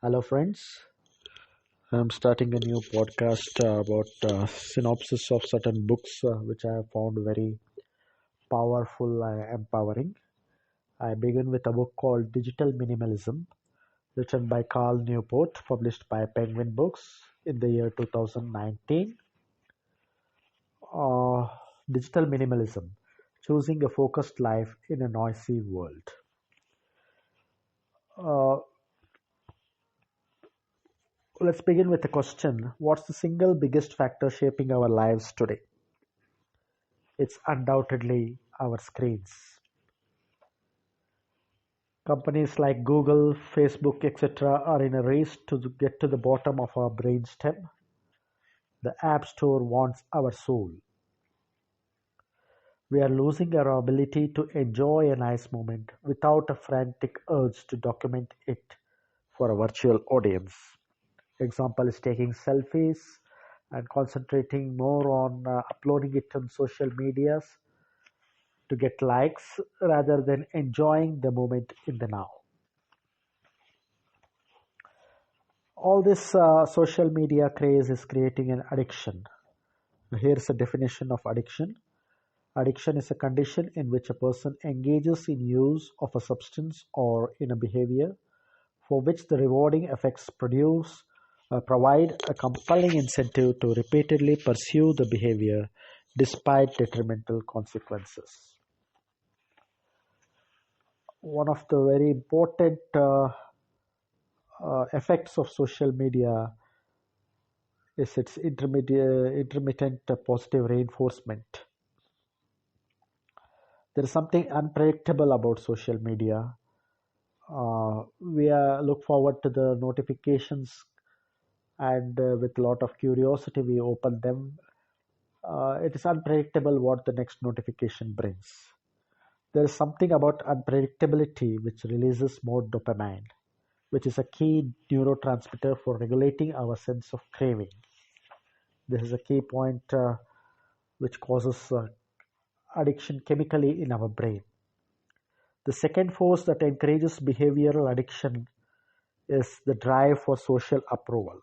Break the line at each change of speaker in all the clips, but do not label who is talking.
Hello, friends. I'm starting a new podcast about synopsis of certain books which I have found very powerful and empowering. I begin with a book called Digital Minimalism, written by Cal Newport, published by Penguin Books in the year 2019. Uh, Digital Minimalism, choosing a focused life in a noisy world. Uh, let's begin with the question: what's the single biggest factor shaping our lives today? It's undoubtedly our screens. Companies like Google, Facebook, etc. are in a race to get to the bottom of our brainstem. The App Store wants our soul. We are losing our ability to enjoy a nice moment without a frantic urge to document it for a virtual audience. Example is taking selfies and concentrating more on uploading it on social medias to get likes rather than enjoying the moment in the now. All this social media craze is creating an addiction. Here's a definition of addiction. Addiction is a condition in which a person engages in use of a substance or in a behavior for which the rewarding effects provide a compelling incentive to repeatedly pursue the behavior despite detrimental consequences. One of the very important effects of social media is its intermittent positive reinforcement. There is something unpredictable about social media. We look forward to the notifications, and with a lot of curiosity, we open them. It is unpredictable what the next notification brings. There is something about unpredictability which releases more dopamine, which is a key neurotransmitter for regulating our sense of craving. This is a key point which causes addiction chemically in our brain. The second force that encourages behavioral addiction is the drive for social approval.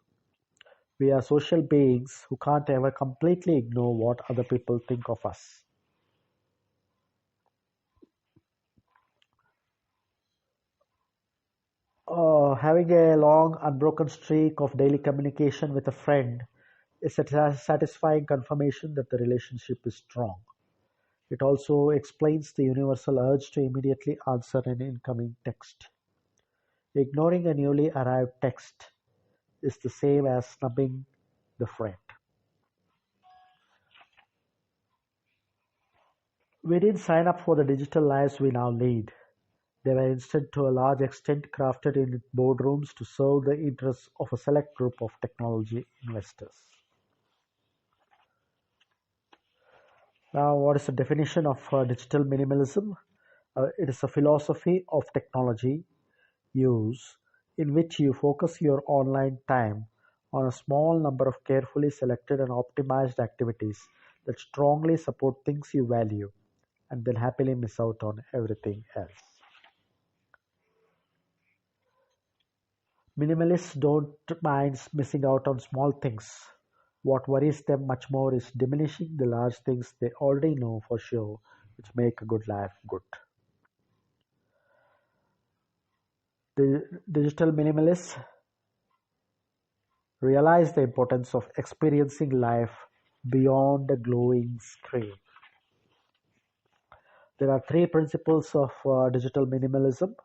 We are social beings who can't ever completely ignore what other people think of us. Having a long, unbroken streak of daily communication with a friend is a satisfying confirmation that the relationship is strong. It also explains the universal urge to immediately answer an incoming text. Ignoring a newly arrived text is the same as snubbing the friend. We didn't sign up for the digital lives we now lead. They were instead to a large extent crafted in boardrooms to serve the interests of a select group of technology investors. Now, what is the definition of digital minimalism? It is a philosophy of technology use in which you focus your online time on a small number of carefully selected and optimized activities that strongly support things you value and then happily miss out on everything else. Minimalists don't mind missing out on small things. What worries them much more is diminishing the large things they already know for sure, which make a good life good. The digital minimalists realize the importance of experiencing life beyond a glowing screen. There are three principles of digital minimalism.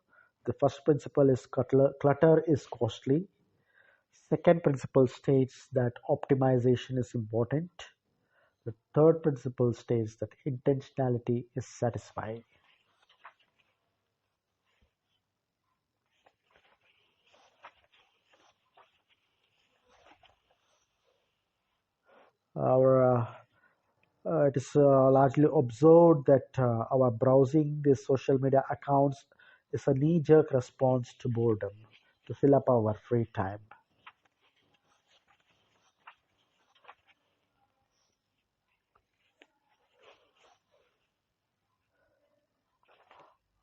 The first principle is clutter is costly. Second principle states that optimization is important. The third principle states that intentionality is satisfying. Our It is largely observed that our browsing these social media accounts is a knee-jerk response to boredom to fill up our free time.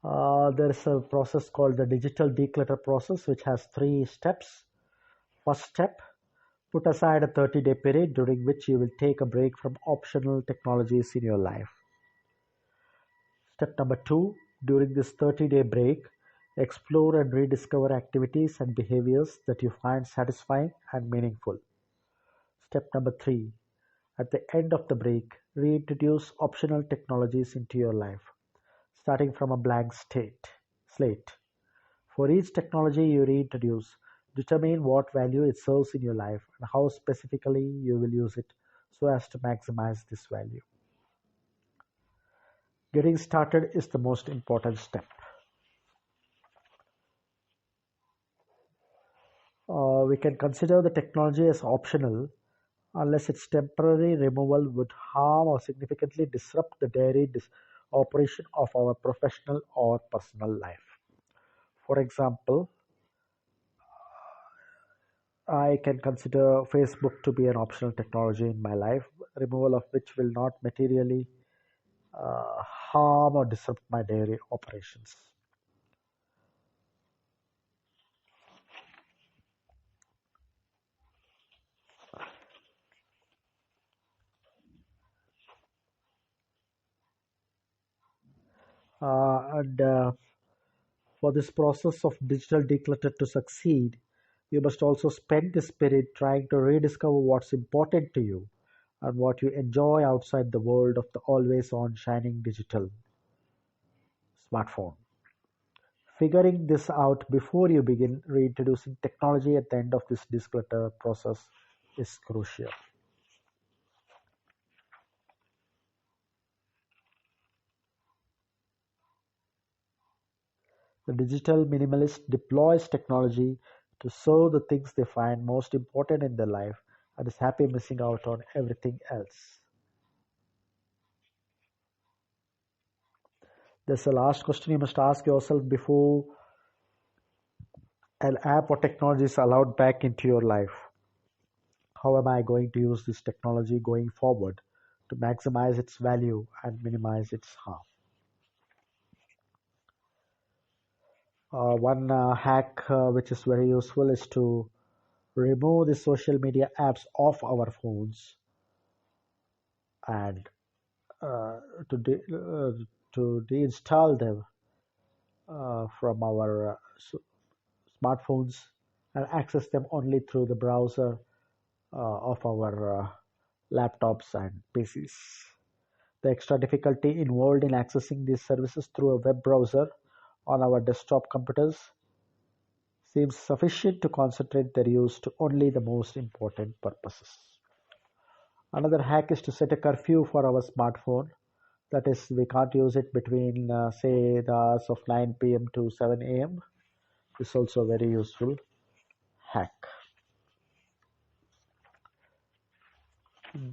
There is a process called the digital declutter process, which has three steps. First step, put aside a 30-day period during which you will take a break from optional technologies in your life. Step number two, during this 30-day break, explore and rediscover activities and behaviors that you find satisfying and meaningful. Step number three, at the end of the break, reintroduce optional technologies into your life, starting from a blank slate. For each technology you reintroduce, determine what value it serves in your life and how specifically you will use it so as to maximize this value. Getting started is the most important step. We can consider the technology as optional unless its temporary removal would harm or significantly disrupt the daily operation of our professional or personal life. For example, I can consider Facebook to be an optional technology in my life, removal of which will not materially harm or disrupt my daily operations. And for this process of digital declutter to succeed, you must also spend this period trying to rediscover what's important to you and what you enjoy outside the world of the always on shining digital smartphone. Figuring this out before you begin reintroducing technology at the end of this declutter process is crucial. The digital minimalist deploys technology to serve the things they find most important in their life and is happy missing out on everything else. There's a last question you must ask yourself before an app or technology is allowed back into your life. How am I going to use this technology going forward to maximize its value and minimize its harm? One hack which is very useful is to remove the social media apps off our phones and uh, to to deinstall them from our smartphones and access them only through the browser of our laptops and PCs. The extra difficulty involved in accessing these services through a web browser on our desktop computers seems sufficient to concentrate their use to only the most important purposes. Another hack is to set a curfew for our smartphone. That is, we can't use it between, say, the hours of 9 p.m. to 7 a.m. This is also a very useful hack.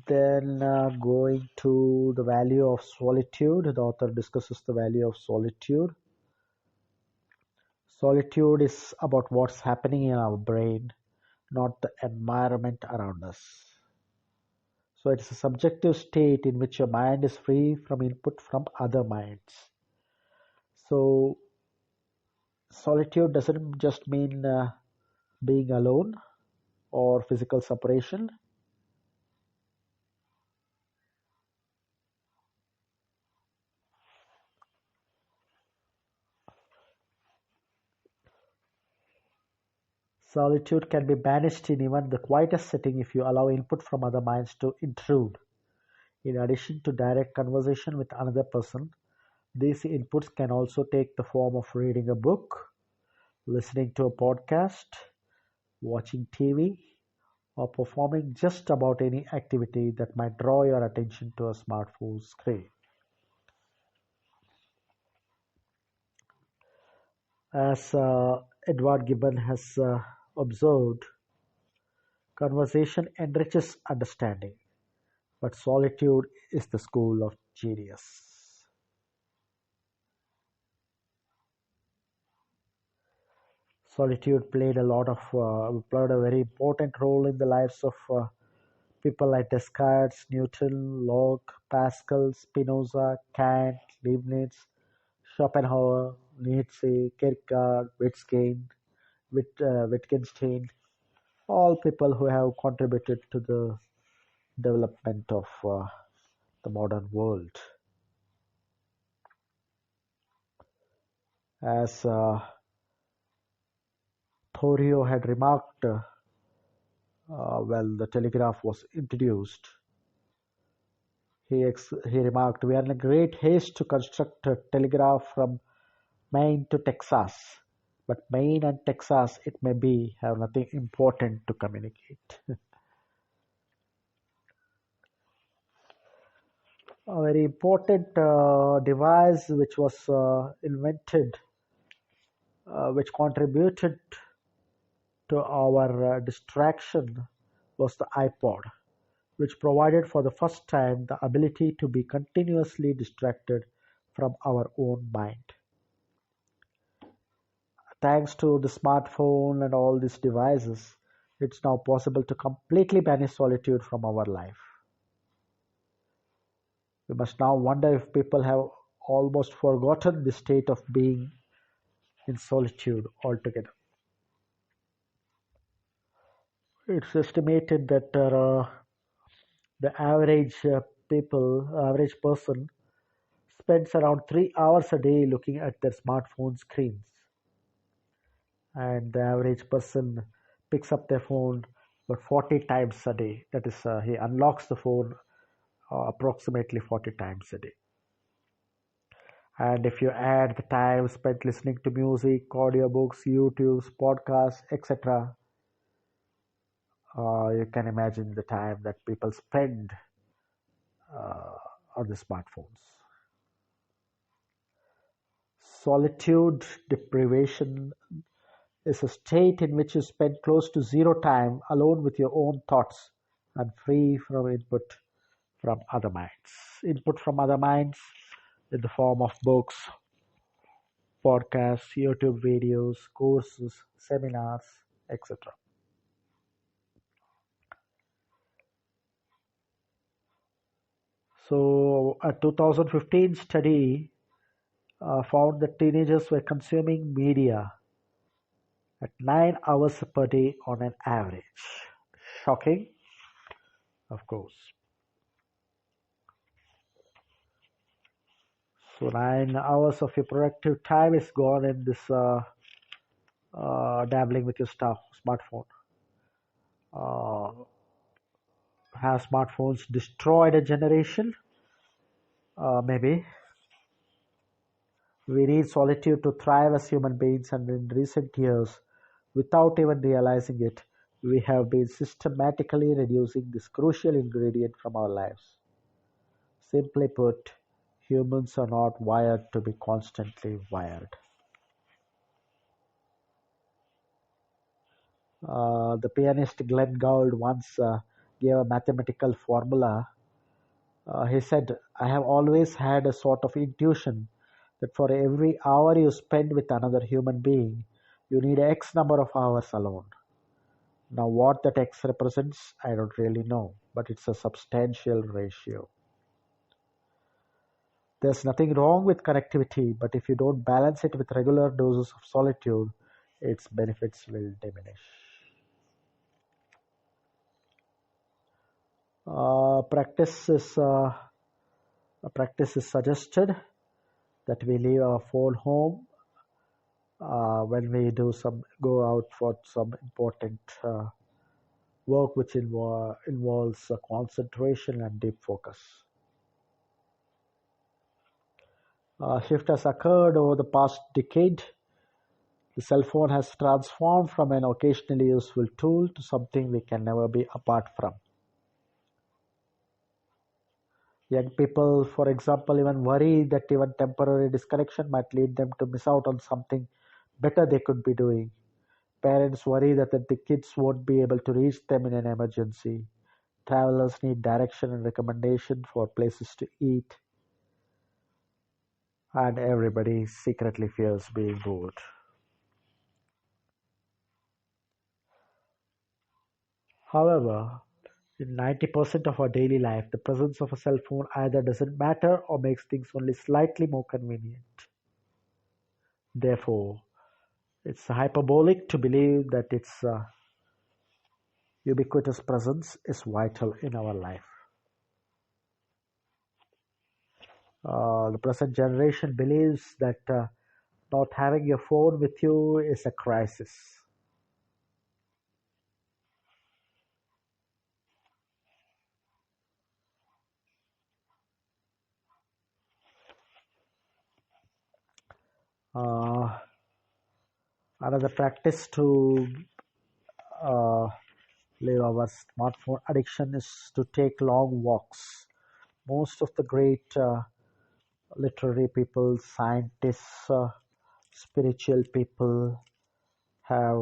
Then, going to the value of solitude, the author discusses the value of solitude. Solitude is about what's happening in our brain, not the environment around us. So it is a subjective state in which your mind is free from input from other minds. So solitude doesn't just mean being alone or physical separation. Solitude can be managed in even the quietest setting if you allow input from other minds to intrude. In addition to direct conversation with another person, these inputs can also take the form of reading a book, listening to a podcast, watching TV, or performing just about any activity that might draw your attention to a smartphone screen. As Edward Gibbon has observed, conversation enriches understanding, but solitude is the school of genius. Solitude played a very important role in the lives of people like Descartes, Newton, Locke, Pascal, Spinoza, Kant, Leibniz, Schopenhauer, Nietzsche, Kierkegaard, Wittgenstein, all people who have contributed to the development of the modern world. As Thoreau had remarked, the telegraph was introduced, he remarked, "We are in a great haste to construct a telegraph from Maine to Texas, but Maine and Texas, it may be, have nothing important to communicate." A very important device which was invented, which contributed to our distraction, was the iPod, which provided for the first time the ability to be continuously distracted from our own mind. Thanks to the smartphone and all these devices, it's now possible to completely banish solitude from our life. We must now wonder if people have almost forgotten the state of being in solitude altogether. It's estimated that the average person spends around 3 hours a day looking at their smartphone screens, and the average person picks up their phone about 40 times a day. That is, he unlocks the phone approximately 40 times a day. And if you add the time spent listening to music, audiobooks, YouTube's, podcasts, etc., you can imagine the time that people spend uh, on the smartphones. Solitude deprivation is a state in which you spend close to zero time alone with your own thoughts and free from input from other minds. Input from other minds in the form of books, podcasts, YouTube videos, courses, seminars, etc. So, a 2015 study found that teenagers were consuming media at 9 hours per day on an average. Shocking, of course. So 9 hours of your productive time is gone in this dabbling with your stuff, smartphone. Uh, have smartphones destroyed a generation? Maybe. We need solitude to thrive as human beings, and in recent years, without even realizing it, we have been systematically reducing this crucial ingredient from our lives. Simply put, humans are not wired to be constantly wired. The pianist Glenn Gould once gave a mathematical formula. He said, "I have always had a sort of intuition that for every hour you spend with another human being, you need X number of hours alone." Now, what that X represents, I don't really know, but it's a substantial ratio. There's nothing wrong with connectivity, but if you don't balance it with regular doses of solitude, its benefits will diminish. Uh, practice is uh, practice is suggested that we leave our phone home when we go out for some important work which involves concentration and deep focus. Shift has occurred over the past decade. The cell phone has transformed from an occasionally useful tool to something we can never be apart from. Young people, for example, even worry that even temporary disconnection might lead them to miss out on something better they could be doing. Parents worry that the kids won't be able to reach them in an emergency. Travelers need direction and recommendation for places to eat, and everybody secretly fears being bored. However, in 90% of our daily life, the presence of a cell phone either doesn't matter or makes things only slightly more convenient. Therefore, it's hyperbolic to believe that its ubiquitous presence is vital in our life. The present generation believes that not having your phone with you is a crisis. Uh, Another practice to uh, live our smartphone addiction is to take long walks. Most of the great literary people, scientists, spiritual people have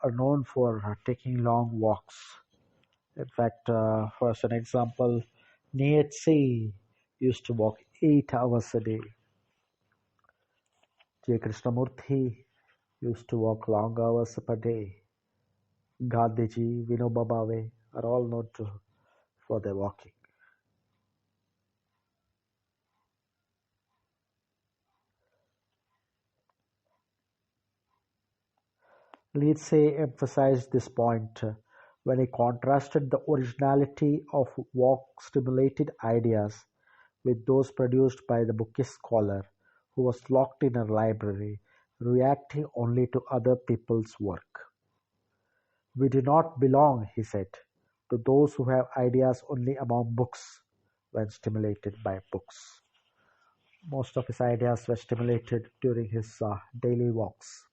are known for taking long walks. In fact, for an example, Nietzsche used to walk 8 hours a day. J. Krishnamurti used to walk long hours per day. Gandhiji, Vinoba Bhave are all known for their walking. Nietzsche emphasized this point when he contrasted the originality of walk-stimulated ideas with those produced by the bookist scholar who was locked in a library, reacting only to other people's work. We do not belong, he said, to those who have ideas only among books when stimulated by books. Most of his ideas were stimulated during his daily walks.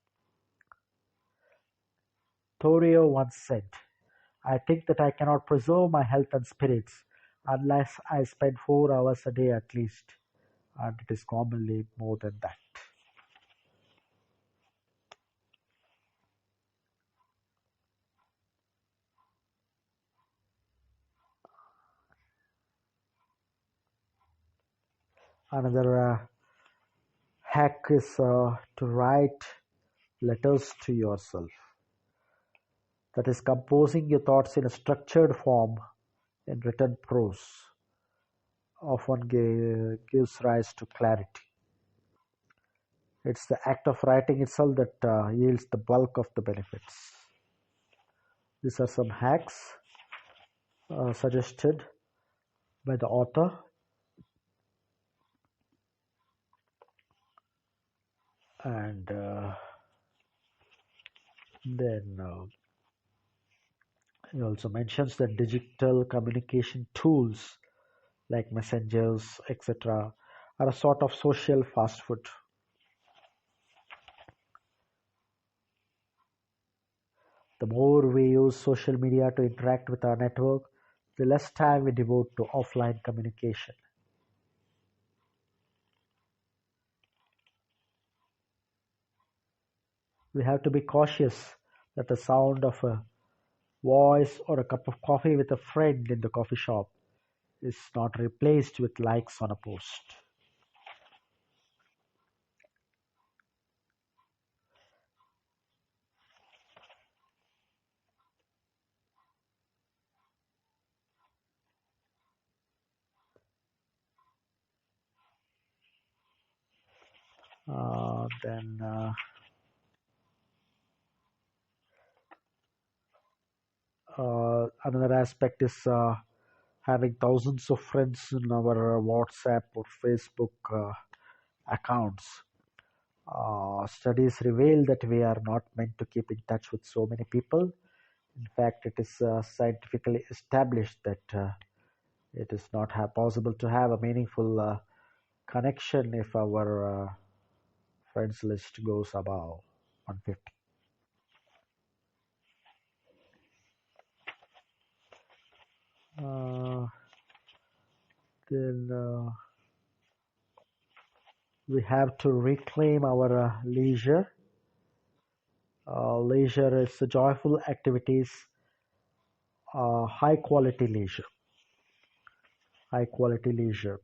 Thoreau once said, I think that I cannot preserve my health and spirits unless I spend 4 hours a day at least, and it is commonly more than that. Another hack is to write letters to yourself. That is, composing your thoughts in a structured form in written prose often gives rise to clarity. It's the act of writing itself that yields the bulk of the benefits. These are some hacks suggested by the author, and then he also mentions that digital communication tools like messengers, etc., are a sort of social fast food. The more we use social media to interact with our network, the less time we devote to offline communication. We have to be cautious that the sound of a voice or a cup of coffee with a friend in the coffee shop is not replaced with likes on a post. Then Another aspect is having thousands of friends in our WhatsApp or Facebook accounts. Studies reveal that we are not meant to keep in touch with so many people. In fact, it is scientifically established that it is not possible to have a meaningful connection if our friends list goes above 150. Uh, then We have to reclaim our leisure. Leisure is joyful activities, high quality leisure. High quality leisure.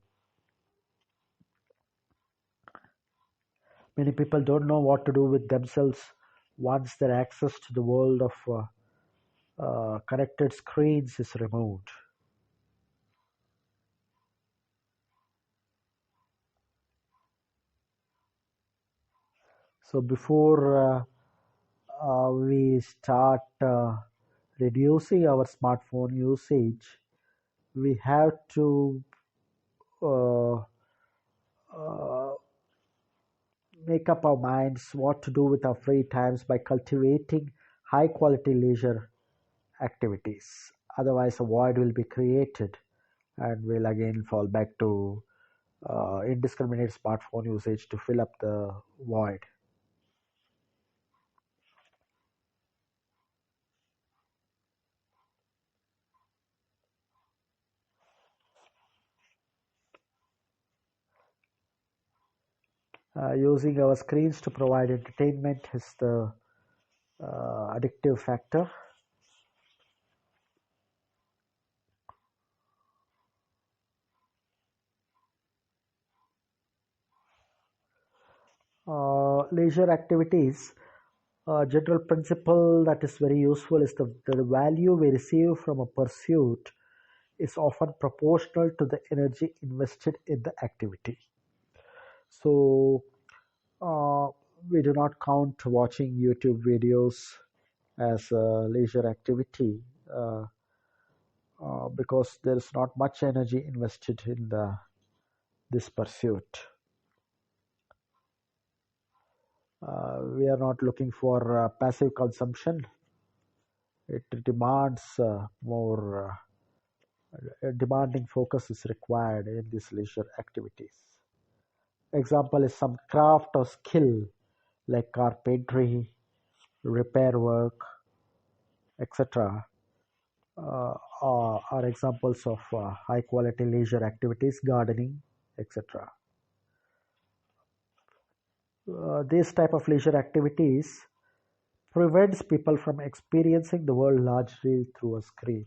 Many people don't know what to do with themselves once their access to the world of connected screens is removed. So before we start reducing our smartphone usage, we have to uh, uh, make up our minds what to do with our free times by cultivating high quality leisure activities. Otherwise, a void will be created and we'll again fall back to indiscriminate smartphone usage to fill up the void. Using our screens to provide entertainment is the addictive factor. Leisure activities, a general principle that is very useful is the value we receive from a pursuit is often proportional to the energy invested in the activity. So, uh, we do not count watching YouTube videos as a leisure activity because there is not much energy invested in this pursuit. We are not looking for passive consumption. It demands more demanding focus is required in these leisure activities. Example is some craft or skill like carpentry, repair work, etc. Are examples of high quality leisure activities, gardening, etc. This type of leisure activities prevents people from experiencing the world largely through a screen.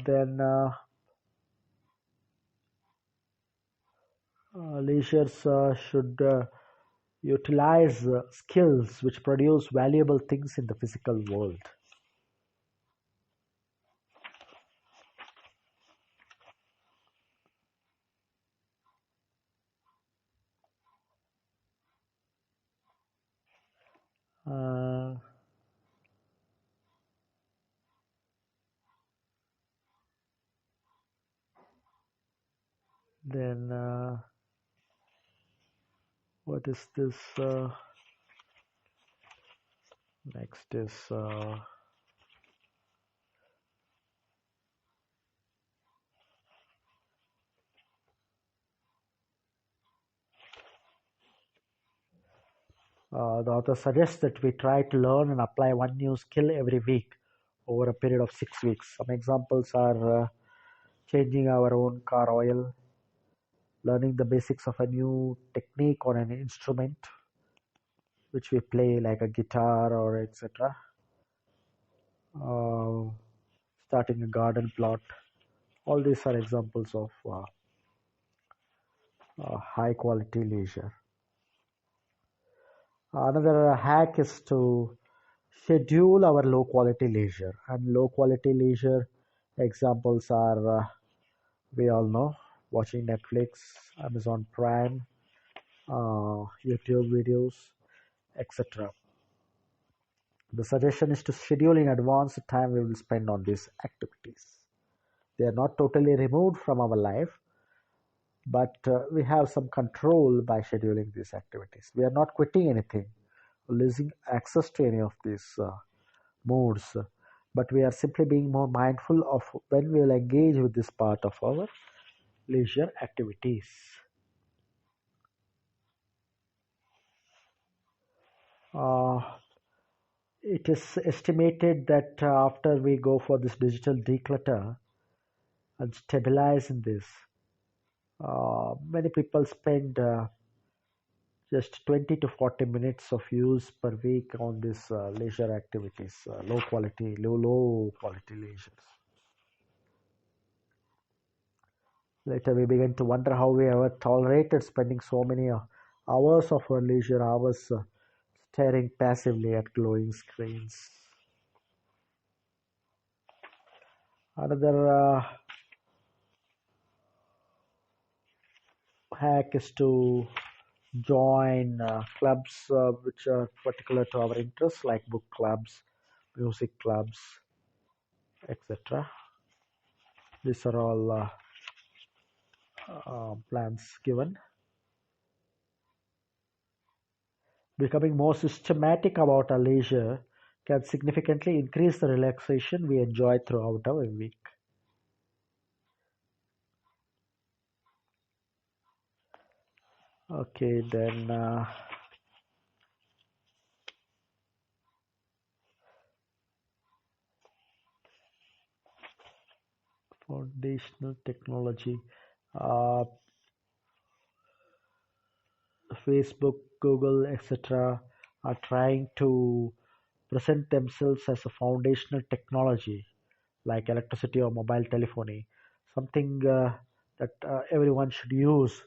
Then leisures should utilize skills which produce valuable things in the physical world. Uh, then what is this? Next is the author suggests that we try to learn and apply one new skill every week over a period of 6 weeks. Some examples are changing our own car oil, learning the basics of a new technique on an instrument which we play like a guitar or etc. Uh, Starting a garden plot. All these are examples of high quality leisure. Another hack is to schedule our low quality leisure. And low quality leisure examples are we all know watching Netflix, Amazon Prime, YouTube videos, etc. The suggestion is to schedule in advance the time we will spend on these activities. They are not totally removed from our life, but we have some control by scheduling these activities. We are not quitting anything, losing access to any of these modes, but we are simply being more mindful of when we will engage with this part of our leisure activities. Uh, it is estimated that after we go for this digital declutter and stabilize in this, many people spend just 20 to 40 minutes of use per week on these leisure activities, low quality leisure. Later, we begin to wonder how we ever tolerated spending so many hours of our leisure hours staring passively at glowing screens. Another hack is to join clubs which are particular to our interests, like book clubs, music clubs, etc. These are all plans given. Becoming more systematic about our leisure can significantly increase the relaxation we enjoy throughout our week. Okay, then foundational technology. Uh, Facebook, Google, etc., are trying to present themselves as a foundational technology like electricity or mobile telephony, something that everyone should use,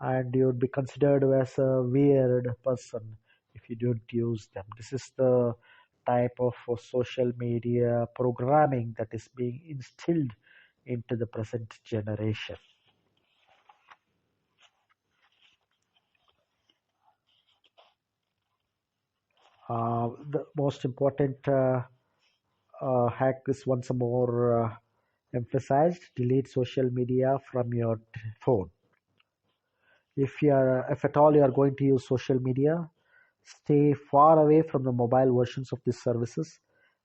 and you would be considered as a weird person if you don't use them. This is the type of social media programming that is being instilled into the present generation. The most important hack is once more emphasized: delete social media from your phone. If at all you are going to use social media, stay far away from the mobile versions of these services,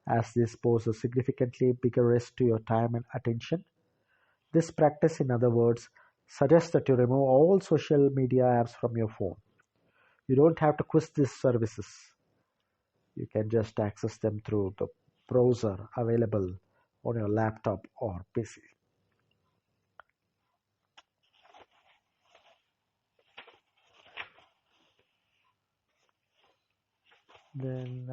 as this pose a significantly bigger risk to your time and attention. This practice, in other words, suggests that you remove all social media apps from your phone. You don't have to quit these services. You can just access them through the browser available on your laptop or PC. Then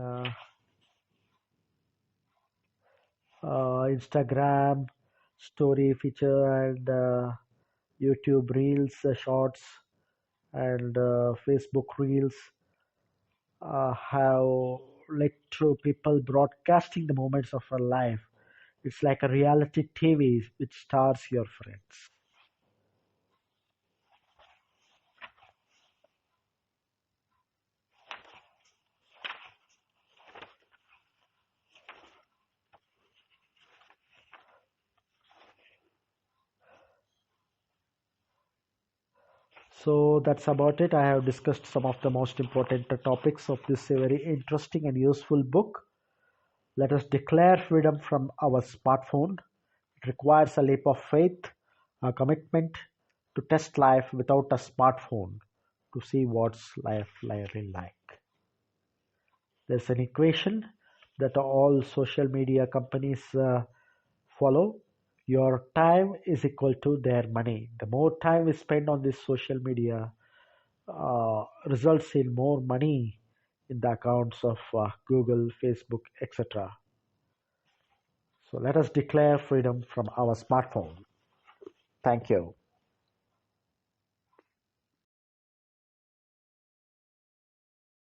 Instagram story feature and YouTube Reels, Shorts, and Facebook Reels have led to people broadcasting the moments of our life. It's like a reality TV which stars your friends. So that's about it. I have discussed some of the most important topics of this very interesting and useful book. Let us declare freedom from our smartphone. It requires a leap of faith, a commitment to test life without a smartphone to see what's life really like. There's an equation that all social media companies follow. Your time is equal to their money. The more time we spend on this social media results in more money in the accounts of Google, Facebook, etc. So let us declare freedom from our smartphone. Thank you.